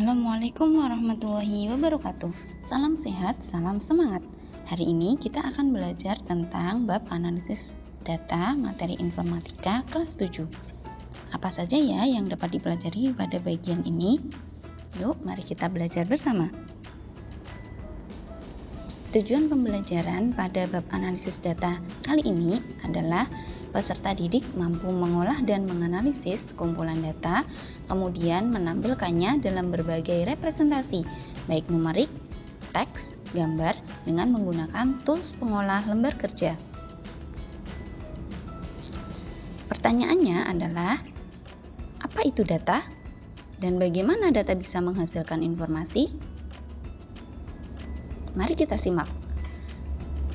Assalamualaikum warahmatullahi wabarakatuh. Salam sehat, salam semangat. Hari ini kita akan belajar tentang bab analisis data materi informatika kelas 7. Apa saja ya yang dapat dipelajari pada bagian ini? Yuk, mari kita belajar bersama. Tujuan pembelajaran pada bab analisis data kali ini adalah peserta didik mampu mengolah dan menganalisis kumpulan data, kemudian menampilkannya dalam berbagai representasi, baik numerik, teks, gambar, dengan menggunakan tools pengolah lembar kerja. Pertanyaannya adalah, apa itu data? Dan bagaimana data bisa menghasilkan informasi? Mari kita simak.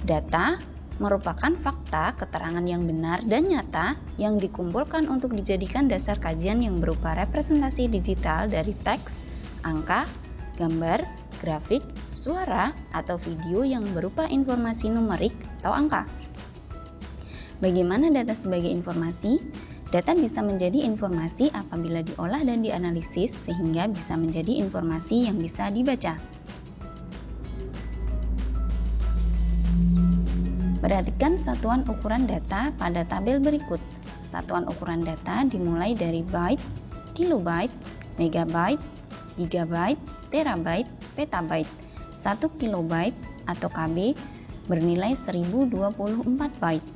Data merupakan fakta, keterangan yang benar dan nyata yang dikumpulkan untuk dijadikan dasar kajian yang berupa representasi digital dari teks, angka, gambar, grafik, suara, atau video yang berupa informasi numerik atau angka. Bagaimana data sebagai informasi? Data bisa menjadi informasi apabila diolah dan dianalisis sehingga bisa menjadi informasi yang bisa dibaca. Perhatikan satuan ukuran data pada tabel berikut. Satuan ukuran data dimulai dari byte, kilobyte, megabyte, gigabyte, terabyte, petabyte. 1 kilobyte atau KB bernilai 1024 byte.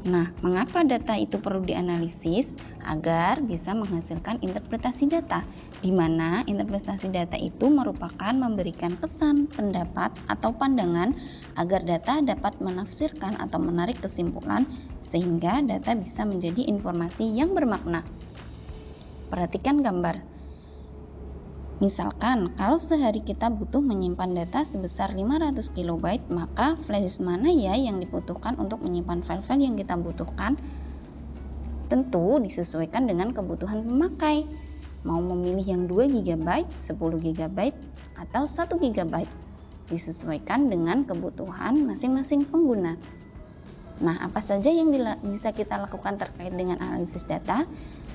Nah, mengapa data itu perlu dianalisis? Agar bisa menghasilkan interpretasi data, di mana interpretasi data itu merupakan memberikan kesan, pendapat, atau pandangan agar data dapat menafsirkan atau menarik kesimpulan sehingga data bisa menjadi informasi yang bermakna. Perhatikan gambar. Misalkan, kalau sehari kita butuh menyimpan data sebesar 500 kilobyte, maka flash mana ya yang dibutuhkan untuk menyimpan file-file yang kita butuhkan? Tentu disesuaikan dengan kebutuhan pemakai. Mau memilih yang 2 GB, 10 GB, atau 1 GB. Disesuaikan dengan kebutuhan masing-masing pengguna. Nah, apa saja yang bisa kita lakukan terkait dengan analisis data?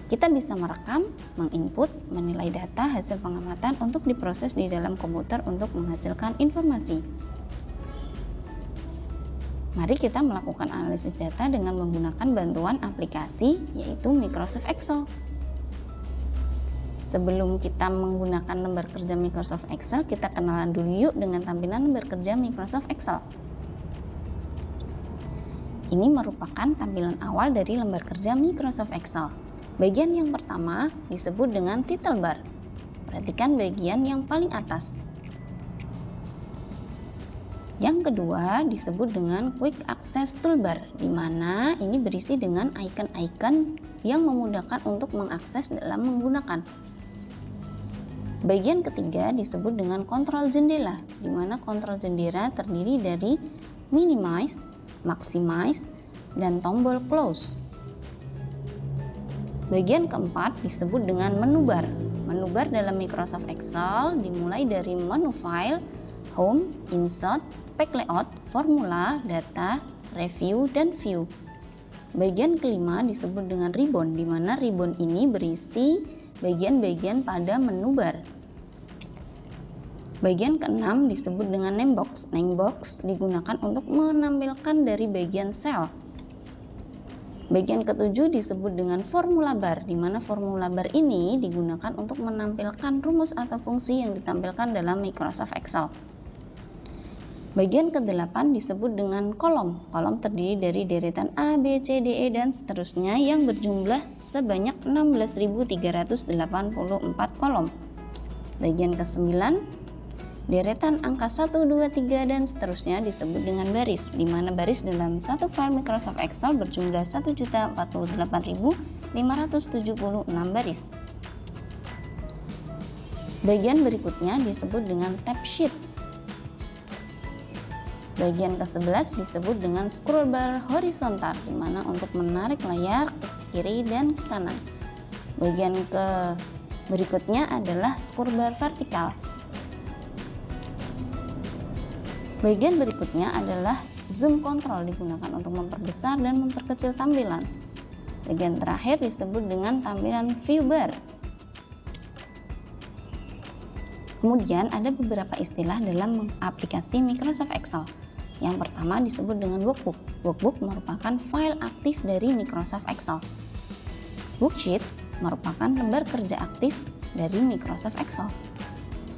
Kita bisa merekam, menginput, menilai data hasil pengamatan untuk diproses di dalam komputer untuk menghasilkan informasi. Mari kita melakukan analisis data dengan menggunakan bantuan aplikasi yaitu Microsoft Excel. Sebelum kita menggunakan lembar kerja Microsoft Excel, kita kenalan dulu yuk dengan tampilan lembar kerja Microsoft Excel. Ini merupakan tampilan awal dari lembar kerja Microsoft Excel. Bagian yang pertama disebut dengan title bar. Perhatikan bagian yang paling atas. Yang kedua disebut dengan Quick Access Toolbar, di mana ini berisi dengan icon-icon yang memudahkan untuk mengakses dalam menggunakan. Bagian ketiga disebut dengan kontrol jendela, di mana kontrol jendela terdiri dari Minimize, Maximize, dan tombol Close. Bagian keempat disebut dengan menu bar. Menu bar dalam Microsoft Excel dimulai dari menu File, Home, Insert, Pack Layout, Formula, Data, Review, dan View. Bagian kelima disebut dengan ribbon, di mana ribbon ini berisi bagian-bagian pada menu bar. Bagian keenam disebut dengan name box. Name box digunakan untuk menampilkan dari bagian sel. Bagian ketujuh disebut dengan formula bar, di mana formula bar ini digunakan untuk menampilkan rumus atau fungsi yang ditampilkan dalam Microsoft Excel. Bagian ke-8 disebut dengan kolom. Kolom terdiri dari deretan A, B, C, D, E, dan seterusnya yang berjumlah sebanyak 16.384 kolom. Bagian ke-9, deretan angka 1, 2, 3, dan seterusnya disebut dengan baris, di mana baris dalam satu file Microsoft Excel berjumlah 1.048.576 baris. Bagian berikutnya disebut dengan tab sheet. Bagian ke-11 disebut dengan scroll bar horizontal, di mana untuk menarik layar ke kiri dan ke kanan. Bagian berikutnya adalah scroll bar vertikal. Bagian berikutnya adalah zoom control, digunakan untuk memperbesar dan memperkecil tampilan. Bagian terakhir disebut dengan tampilan view bar. Kemudian ada beberapa istilah dalam aplikasi Microsoft Excel. Yang pertama disebut dengan workbook. Workbook merupakan file aktif dari Microsoft Excel. Worksheet merupakan lembar kerja aktif dari Microsoft Excel.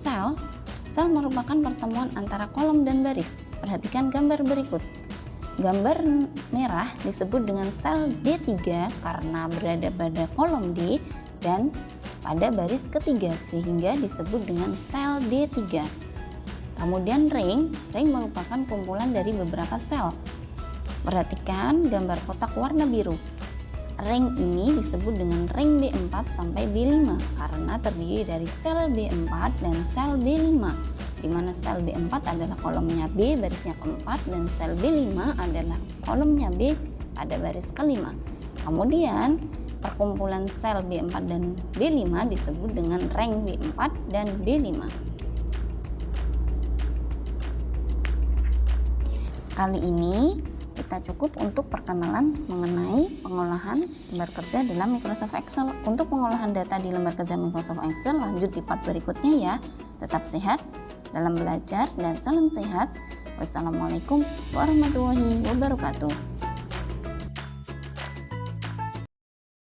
Cell merupakan pertemuan antara kolom dan baris. Perhatikan gambar berikut. Gambar merah disebut dengan sel D3 karena berada pada kolom D dan pada baris ketiga sehingga disebut dengan sel D3. Kemudian ring merupakan kumpulan dari beberapa sel. Perhatikan gambar kotak warna biru. Ring ini disebut dengan ring B4 sampai B5 karena terdiri dari sel B4 dan sel B5, di mana sel B4 adalah kolomnya B barisnya keempat dan sel B5 adalah kolomnya B pada baris kelima. Kemudian perkumpulan sel B4 dan B5 disebut dengan ring B4 dan B5. Kali ini kita cukup untuk perkenalan mengenai pengolahan lembar kerja dalam Microsoft Excel. Untuk pengolahan data di lembar kerja Microsoft Excel lanjut di part berikutnya ya. Tetap sehat dalam belajar dan salam sehat. Wassalamualaikum warahmatullahi wabarakatuh.